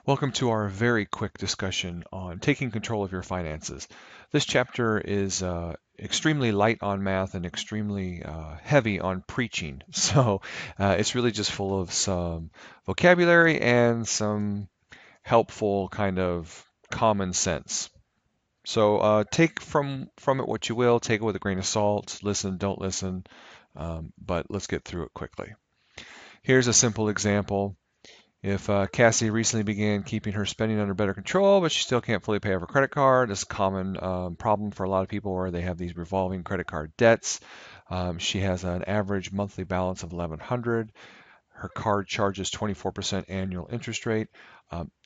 Welcome to our very quick discussion on taking control of your finances. This chapter is extremely light on math and extremely heavy on preaching. So it's really just full of some vocabulary and some helpful kind of common sense. So take from it what you will, take it with a grain of salt, listen, don't listen, but let's get through it quickly. Here's a simple example. If Cassie recently began keeping her spending under better control, but she still can't fully pay off her credit card, it's a common problem for a lot of people where they have these revolving credit card debts. She has an average monthly balance of 1,100. Her card charges 24% annual interest rate.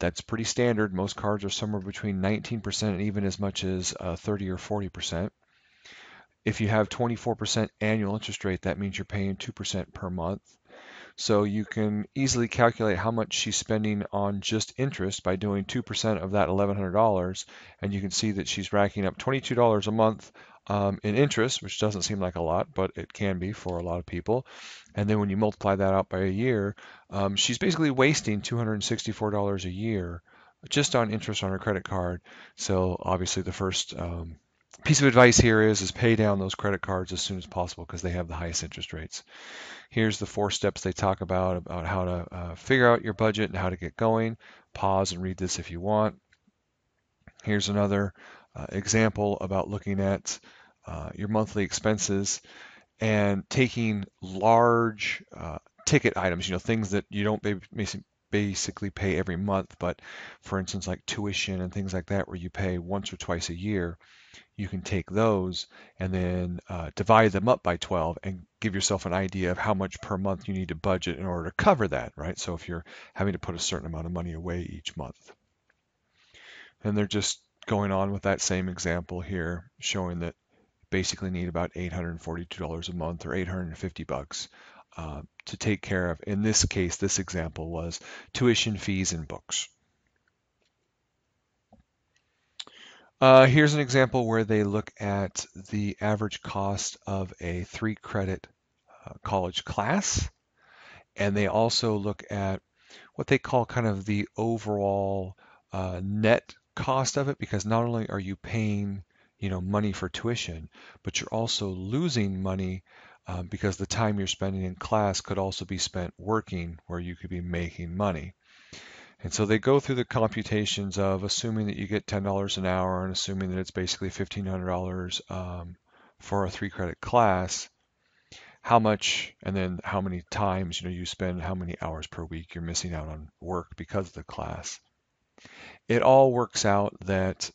That's pretty standard. Most cards are somewhere between 19% and even as much as 30 or 40%. If you have 24% annual interest rate, that means you're paying 2% per month. So you can easily calculate how much she's spending on just interest by doing 2% of that $1,100. And you can see that she's racking up $22 a month in interest, which doesn't seem like a lot, but it can be for a lot of people. And then when you multiply that out by a year, she's basically wasting $264 a year just on interest on her credit card. So obviously the first piece of advice here is pay down those credit cards as soon as possible because they have the highest interest rates. Here's the 4 steps they talk about how to figure out your budget and how to get going. Pause and read this if you want. Here's another example about looking at your monthly expenses and taking large ticket items, things that you don't basically pay every month, but for instance, like tuition and things like that, where you pay once or twice a year. You can take those and then divide them up by 12 and give yourself an idea of how much per month you need to budget in order to cover that, right? So if you're having to put a certain amount of money away each month. And they're just going on with that same example here, showing that basically need about $842 a month or 850 bucks to take care of. In this case, this example was tuition, fees, and books. Here's an example where they look at the average cost of a 3-credit college class, and they also look at what they call kind of the overall net cost of it, because not only are you paying money for tuition, but you're also losing money because the time you're spending in class could also be spent working where you could be making money. And so they go through the computations of assuming that you get $10 an hour and assuming that it's basically $1,500 for a 3-credit class, how much and then how many times you spend, how many hours per week you're missing out on work because of the class. It all works out that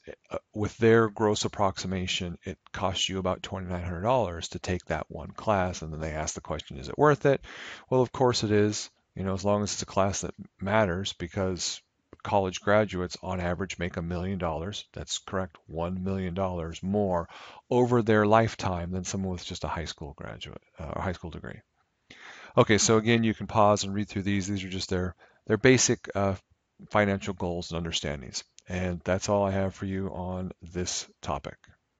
with their gross approximation, it costs you about $2,900 to take that one class. And then they ask the question, is it worth it? Well, of course it is. As long as it's a class that matters, because college graduates on average make $1 million. That's correct, $1 million more over their lifetime than someone with just a high school graduate or high school degree. Okay, so again, you can pause and read through these. These are just their basic financial goals and understandings. And that's all I have for you on this topic.